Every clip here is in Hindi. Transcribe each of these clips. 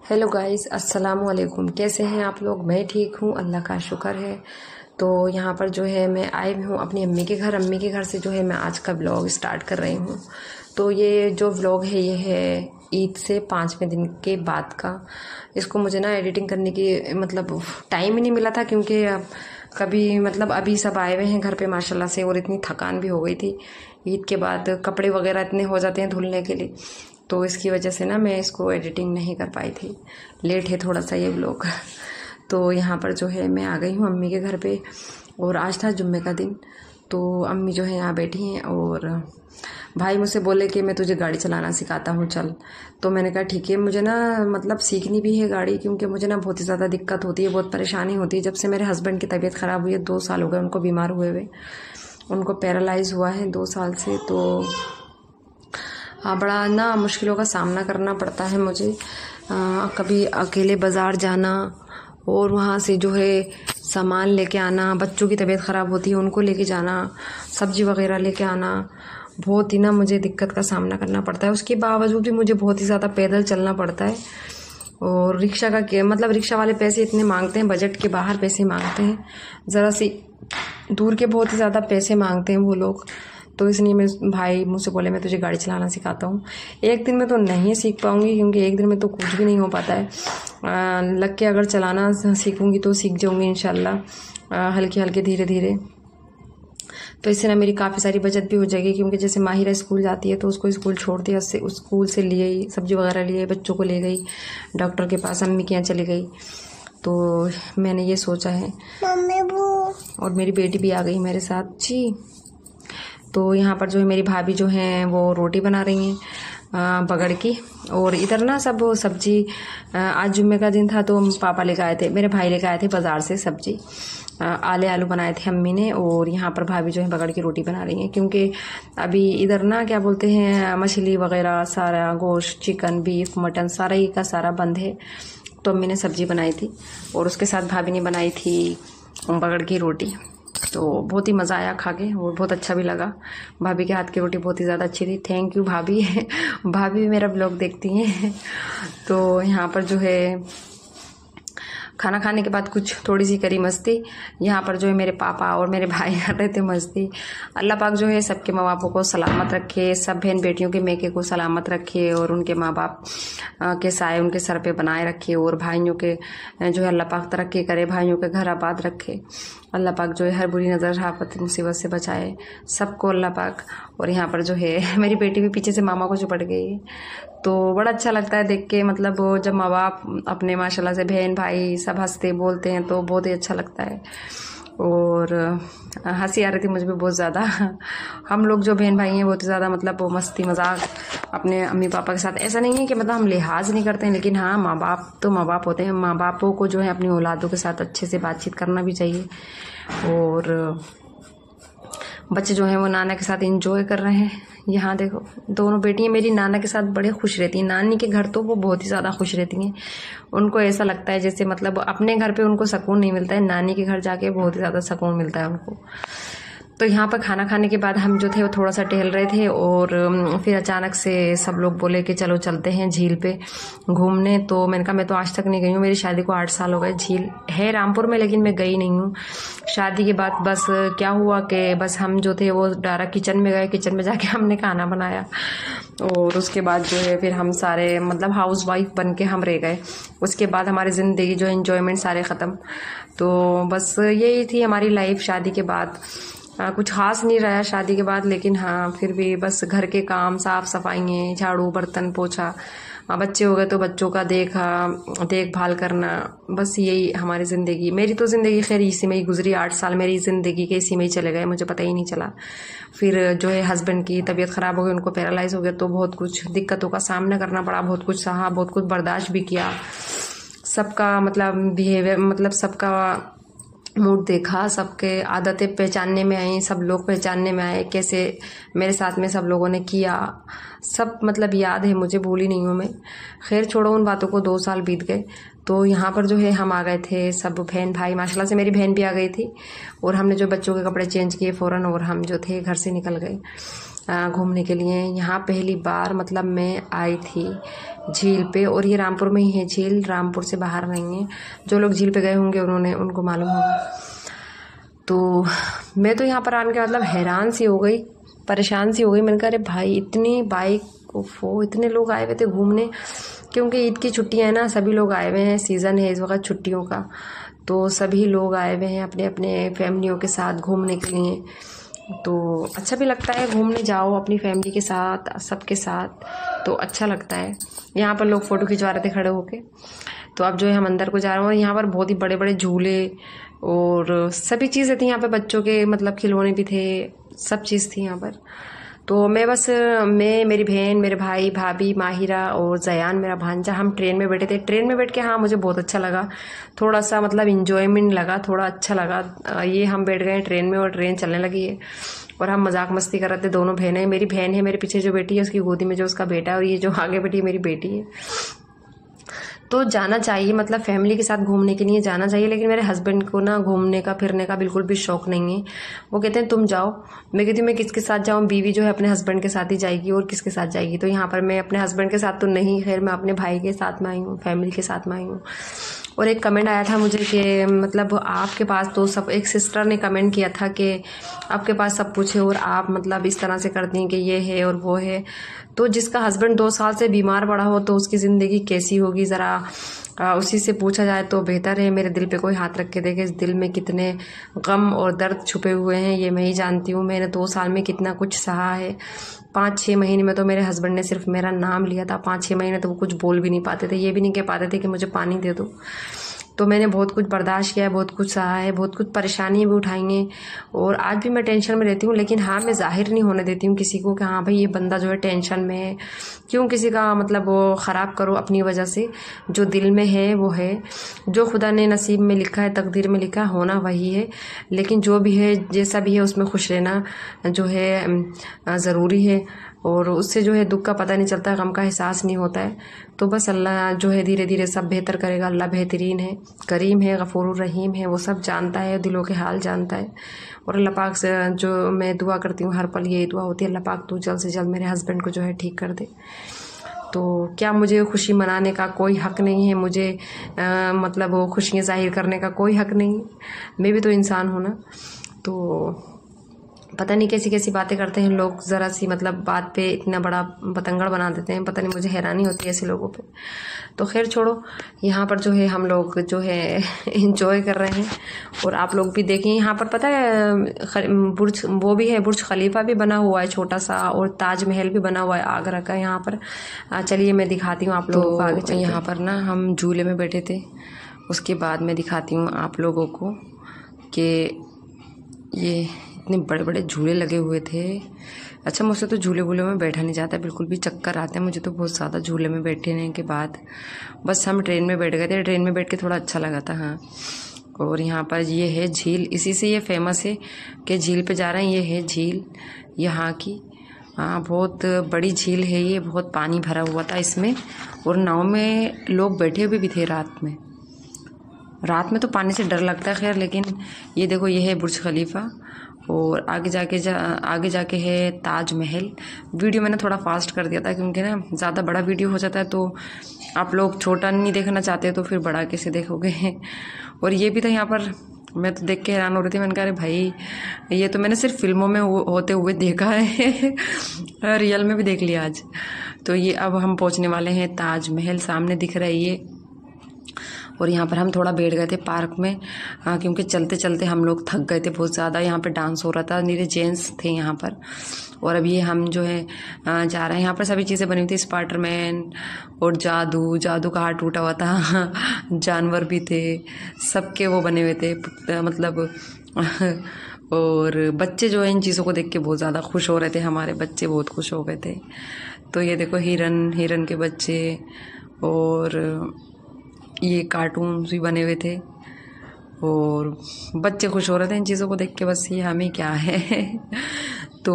हेलो गाइस, अस्सलाम वालेकुम। कैसे हैं आप लोग? मैं ठीक हूँ, अल्लाह का शुक्र है। तो यहाँ पर जो है मैं आई भी हूँ अपनी अम्मी के घर। अम्मी के घर से जो है मैं आज का व्लॉग स्टार्ट कर रही हूँ। तो ये जो व्लॉग है ये है ईद से 5वें दिन के बाद का। इसको मुझे ना एडिटिंग करने की मतलब टाइम ही नहीं मिला था, क्योंकि कभी मतलब अभी सब आए हुए हैं घर पे माशाल्लाह से, और इतनी थकान भी हो गई थी ईद के बाद। कपड़े वगैरह इतने हो जाते हैं धुलने के लिए, तो इसकी वजह से ना मैं इसको एडिटिंग नहीं कर पाई थी। लेट है थोड़ा सा ये व्लॉग। तो यहाँ पर जो है मैं आ गई हूँ अम्मी के घर पे, और आज था जुम्मे का दिन। तो अम्मी जो है यहाँ बैठी हैं, और भाई मुझसे बोले कि मैं तुझे गाड़ी चलाना सिखाता हूँ, चल। तो मैंने कहा ठीक है। मुझे ना मतलब सीखनी भी है गाड़ी, क्योंकि मुझे ना बहुत ही ज़्यादा दिक्कत होती है, बहुत परेशानी होती है। जब से मेरे हस्बैंड की तबीयत ख़राब हुई है, 2 साल हो गए उनको बीमार हुए हुए। उनको पैरालाइज हुआ है 2 साल से। तो हाँ, बड़ा ना मुश्किलों का सामना करना पड़ता है मुझे। कभी अकेले बाज़ार जाना, और वहाँ से जो है सामान लेके आना, बच्चों की तबीयत ख़राब होती है उनको लेके जाना, सब्जी वगैरह लेके आना, बहुत ही ना मुझे दिक्कत का सामना करना पड़ता है। उसके बावजूद भी मुझे बहुत ही ज़्यादा पैदल चलना पड़ता है। और रिक्शा का क्या मतलब, रिक्शा वाले पैसे इतने मांगते हैं, बजट के बाहर पैसे मांगते हैं, ज़रा सी दूर के बहुत ही ज़्यादा पैसे मांगते हैं वो लोग। तो इसलिए मैं भाई मुझसे बोले मैं तुझे गाड़ी चलाना सिखाता हूँ। एक दिन में तो नहीं सीख पाऊँगी, क्योंकि एक दिन में तो कुछ भी नहीं हो पाता है। लग के अगर चलाना सीखूँगी तो सीख जाऊँगी इंशाल्लाह, हल्के हल्के धीरे धीरे। तो इससे ना मेरी काफ़ी सारी बचत भी हो जाएगी, क्योंकि जैसे माहिरा स्कूल जाती है तो उसको स्कूल छोड़ दिया, उससे उस स्कूल से लिए ही सब्जी वगैरह लिए, बच्चों को ले गई डॉक्टर के पास, अम्मी के यहाँ चली गई। तो मैंने ये सोचा है। मम्मी वो और मेरी बेटी भी आ गई मेरे साथ जी। तो यहाँ पर जो है मेरी भाभी जो हैं वो रोटी बना रही हैं बगड़ की। और इधर ना सब सब्जी, आज जुम्मे का दिन था तो पापा लेकर आए थे, मेरे भाई लेकर आए थे बाज़ार से सब्जी। आलू बनाए थे अम्मी ने, और यहाँ पर भाभी जो है बगड़ की रोटी बना रही हैं, क्योंकि अभी इधर ना क्या बोलते हैं, मछली वगैरह सारा, गोश्त, चिकन, बीफ, मटन सारा ही का सारा बंद है। तो अम्मी ने सब्जी बनाई थी, और उसके साथ भाभी ने बनाई थी बगड़ की रोटी। तो बहुत ही मज़ा आया खा के, और बहुत अच्छा भी लगा। भाभी के हाथ की रोटी बहुत ही ज़्यादा अच्छी थी। थैंक यू भाभी। भाभी भी मेरा ब्लॉग देखती हैं। तो यहाँ पर जो है खाना खाने के बाद कुछ थोड़ी सी करी मस्ती। यहाँ पर जो है मेरे पापा और मेरे भाई कर रहे थे मस्ती। अल्लाह पाक जो है सबके माँ बापों को सलामत रखे, सब बहन बेटियों के मेके को सलामत रखे, और उनके माँ बाप के साए उनके सर पे बनाए रखे, और भाइयों के जो है अल्लाह पाक तरक्की करे, भाइयों के घर आबाद रखे। अल्लाह पाक जो है हर बुरी नज़र, आफत, मुसीबत से बचाए सबको अल्लाह पाक। और यहाँ पर जो है मेरी बेटी भी पीछे से मामा को चिपट गई है। तो बड़ा अच्छा लगता है देख के, मतलब जब माँ बाप अपने माशाल्लाह से बहन भाई सब हंसते बोलते हैं तो बहुत ही अच्छा लगता है। और हंसी आ रही थी मुझे भी बहुत ज़्यादा। हम लोग जो बहन भाई हैं बहुत ही ज़्यादा मतलब वो मस्ती मजाक अपने अम्मी पापा के साथ, ऐसा नहीं है कि मतलब हम लिहाज नहीं करते हैं, लेकिन हाँ, माँ बाप तो माँ बाप होते हैं। माँ बापों को जो है अपनी औलादों के साथ अच्छे से बातचीत करना भी चाहिए। और बच्चे जो हैं वो नाना के साथ एंजॉय कर रहे हैं। यहाँ देखो दोनों बेटियां मेरी नाना के साथ बड़े खुश रहती हैं। नानी के घर तो वो बहुत ही ज़्यादा खुश रहती हैं। उनको ऐसा लगता है जैसे मतलब अपने घर पे उनको सुकून नहीं मिलता है, नानी के घर जाके बहुत ही ज़्यादा सुकून मिलता है उनको। तो यहाँ पर खाना खाने के बाद हम जो थे वो थोड़ा सा टहल रहे थे, और फिर अचानक से सब लोग बोले कि चलो चलते हैं झील पे घूमने। तो मैंने कहा मैं तो आज तक नहीं गई हूँ, मेरी शादी को 8 साल हो गए। झील है रामपुर में, लेकिन मैं गई नहीं हूँ। शादी के बाद बस क्या हुआ कि बस हम जो थे वो डायरेक्ट किचन में गए, किचन में जाके हमने खाना बनाया, और उसके बाद जो है फिर हम सारे मतलब हाउस वाइफ बन के हम रह गए। उसके बाद हमारी ज़िंदगी जो एंजॉयमेंट सारे ख़त्म। तो बस यही थी हमारी लाइफ शादी के बाद। कुछ खास नहीं रहा शादी के बाद, लेकिन हाँ फिर भी बस घर के काम, साफ सफाइयाँ, झाड़ू बर्तन पोछा, बच्चे हो गए तो बच्चों का देखभाल करना, बस यही हमारी ज़िंदगी। मेरी तो ज़िंदगी खैर इसी में ही गुजरी। 8 साल मेरी ज़िंदगी के इसी में ही चले गए, मुझे पता ही नहीं चला। फिर जो है हस्बैंड की तबीयत ख़राब हो गई, उनको पैरालाइज हो गया, तो बहुत कुछ दिक्कतों का सामना करना पड़ा, बहुत कुछ सहा, बहुत कुछ बर्दाश्त भी किया। सबका मतलब बिहेवियर, मतलब सबका मूड देखा, सबके आदतें पहचानने में आई, सब लोग पहचानने में आए कैसे मेरे साथ में सब लोगों ने किया, सब मतलब याद है मुझे, भूली नहीं हूँ मैं। खैर छोड़ो उन बातों को, 2 साल बीत गए। तो यहाँ पर जो है हम आ गए थे सब बहन भाई, माशाल्लाह से मेरी बहन भी आ गई थी, और हमने जो बच्चों के कपड़े चेंज किए फ़ौरन, और हम जो थे घर से निकल गए। घूमने के लिए। यहाँ पहली बार मतलब मैं आई थी झील पे, और ये रामपुर में ही है झील, रामपुर से बाहर नहीं है। जो लोग झील पे गए होंगे उनको मालूम होगा। तो मैं तो यहाँ पर आने के मतलब हैरान सी हो गई, परेशान सी हो गई। मैंने कहा अरे भाई इतनी बाइक, ओफो, इतने लोग आए हुए थे घूमने, क्योंकि ईद की छुट्टियाँ हैं ना, सभी लोग आए हुए हैं, सीज़न है इस वक्त छुट्टियों का, तो सभी लोग आए हुए हैं अपने अपने फैमिलियों के साथ घूमने के लिए। तो अच्छा भी लगता है, घूमने जाओ अपनी फैमिली के साथ, सबके साथ, तो अच्छा लगता है। यहाँ पर लोग फ़ोटो खिंचवा रहे थे खड़े होके। तो अब जो है हम अंदर को जा रहे हैं, और यहाँ पर बहुत ही बड़े बड़े झूले और सभी चीज़ें थी यहाँ पे, बच्चों के मतलब खिलौने भी थे, सब चीज़ थी यहाँ पर। तो मैं मेरी बहन, मेरे भाई, भाभी, माहिरा और जयान मेरा भांजा, हम ट्रेन में बैठे थे। ट्रेन में बैठ के हाँ मुझे बहुत अच्छा लगा, थोड़ा सा मतलब इंजॉयमेंट लगा, थोड़ा अच्छा लगा। ये हम बैठ गए ट्रेन में और ट्रेन चलने लगी है, और हम मजाक मस्ती कर रहे थे। दोनों बहनें, मेरी बहन है मेरे पीछे जो बेटी है, उसकी गोदी में जो उसका बेटा है, और ये जो आगे बैठी है मेरी बेटी है। तो जाना चाहिए, मतलब फैमिली के साथ घूमने के लिए जाना चाहिए। लेकिन मेरे हस्बैंड को ना घूमने का फिरने का बिल्कुल भी शौक नहीं है। वो कहते हैं तुम जाओ। मैं कहती हूँ मैं किसके साथ जाऊँ, बीवी जो है अपने हस्बैंड के साथ ही जाएगी, और किसके साथ जाएगी। तो यहाँ पर मैं अपने हस्बैंड के साथ तो नहीं, खैर मैं अपने भाई के साथ में आई हूँ, फैमिली के साथ में आई हूँ। और एक कमेंट आया था मुझे कि मतलब आपके पास तो सब, एक सिस्टर ने कमेंट किया था कि आपके पास सब कुछ है और आप मतलब इस तरह से करती हैं कि ये है और वो है। तो जिसका हस्बैंड 2 साल से बीमार पड़ा हो तो उसकी ज़िंदगी कैसी होगी, ज़रा उसी से पूछा जाए तो बेहतर है। मेरे दिल पे कोई हाथ रख के देखे, इस दिल में कितने गम और दर्द छुपे हुए हैं ये मैं ही जानती हूँ। मैंने 2 साल में कितना कुछ सहा है। 5-6 महीने में तो मेरे हस्बैंड ने सिर्फ मेरा नाम लिया था। 5-6 महीने तो वो कुछ बोल भी नहीं पाते थे, ये भी नहीं कह पाते थे कि मुझे पानी दे दो। तो मैंने बहुत कुछ बर्दाश्त किया है, बहुत कुछ सहा है, बहुत कुछ परेशानी भी उठाई हैं, और आज भी मैं टेंशन में रहती हूँ। लेकिन हाँ, मैं जाहिर नहीं होने देती हूँ किसी को कि हाँ भाई ये बंदा जो है टेंशन में है। क्यों किसी का मतलब वो ख़राब करो अपनी वजह से। जो दिल में है वो है, जो खुदा ने नसीब में लिखा है, तकदीर में लिखा होना वही है। लेकिन जो भी है, जैसा भी है, उसमें खुश रहना जो है ज़रूरी है, और उससे जो है दुख का पता नहीं चलता, गम का एहसास नहीं होता है। तो बस अल्लाह जो है धीरे धीरे सब बेहतर करेगा। अल्लाह बेहतरीन है, करीम है, गफूर रहीम है, वो सब जानता है, दिलों के हाल जानता है। और अल्लाह पाक से जो मैं दुआ करती हूँ हर पल, यही दुआ होती है, अल्लाह पाक तू जल्द से जल्द मेरे हस्बैंड को जो है ठीक कर दे। तो क्या मुझे खुशी मनाने का कोई हक़ नहीं है, मुझे मतलब वो खुशियाँ ज़ाहिर करने का कोई हक़ नहीं है। मैं भी तो इंसान हूँ ना। तो पता नहीं कैसी कैसी बातें करते हैं लोग, ज़रा सी मतलब बात पे इतना बड़ा बतंगड़ बना देते हैं। पता नहीं, मुझे हैरानी होती है ऐसे लोगों पे। तो खैर छोड़ो, यहाँ पर जो है हम लोग जो है इंजॉय कर रहे हैं, और आप लोग भी देखें। यहाँ पर पता है बुर्ज वो भी है, बुर्ज खलीफा भी बना हुआ है छोटा सा, और ताजमहल भी बना हुआ है आगरा का यहाँ पर। चलिए मैं दिखाती हूँ आप लोगों को आगे। यहाँ पर ना हम झूले में बैठे थे, उसके बाद मैं दिखाती हूँ आप लोगों को कि ये इतने बड़े बड़े झूले लगे हुए थे। अच्छा, मुझसे तो झूले वूले में बैठा नहीं जाता, बिल्कुल भी चक्कर आते हैं मुझे तो बहुत ज़्यादा झूले में बैठने के बाद। बस हम ट्रेन में बैठ गए थे, ट्रेन में बैठ के थोड़ा अच्छा लगा था। हाँ, और यहाँ पर ये है झील, इसी से ये फेमस है कि झील पे जा रहे हैं। ये है झील यहाँ की। हाँ, बहुत बड़ी झील है ये, बहुत पानी भरा हुआ था इसमें, और नाव में लोग बैठे हुए भी थे रात में। रात में तो पानी से डर लगता है खैर। लेकिन ये देखो, ये है बुर्ज खलीफा, और आगे जाके है ताजमहल। वीडियो मैंने थोड़ा फास्ट कर दिया था क्योंकि ना ज़्यादा बड़ा वीडियो हो जाता है तो आप लोग छोटा नहीं देखना चाहते, तो फिर बड़ा कैसे देखोगे। और ये भी था यहाँ पर, मैं तो देख के हैरान हो रही थी। मैंने कहा अरे भाई, ये तो मैंने सिर्फ फिल्मों में होते हुए देखा है रियल में भी देख लिया आज। तो ये अब हम पहुँचने वाले हैं ताजमहल, सामने दिख रहा है ये। और यहाँ पर हम थोड़ा बैठ गए थे पार्क में, क्योंकि चलते चलते हम लोग थक गए थे बहुत ज़्यादा। यहाँ पे डांस हो रहा था, नीरे जेंट्स थे यहाँ पर। और अब ये हम जो है जा रहे हैं। यहाँ पर सभी चीज़ें बनी हुई थी, स्पाइडरमैन और जादू का हाथ टूटा हुआ था जानवर भी थे, सबके वो बने हुए थे मतलब और बच्चे जो है इन चीज़ों को देख के बहुत ज़्यादा खुश हो रहे थे, हमारे बच्चे बहुत खुश हो गए थे। तो ये देखो हिरन के बच्चे, और ये कार्टून भी बने हुए थे, और बच्चे खुश हो रहे थे इन चीज़ों को देख के। बस ये हमें क्या है तो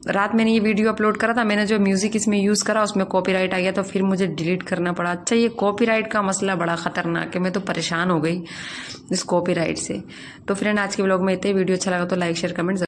रात मैंने ये वीडियो अपलोड करा था, मैंने जो म्यूज़िक इसमें यूज़ करा उसमें कॉपीराइट आ गया, तो फिर मुझे डिलीट करना पड़ा। अच्छा, ये कॉपीराइट का मसला बड़ा ख़तरनाक है, मैं तो परेशान हो गई इस कॉपीराइट से। तो फ्रेंड, आज के व्लॉग में इतने। वीडियो अच्छा लगा तो लाइक शेयर कमेंट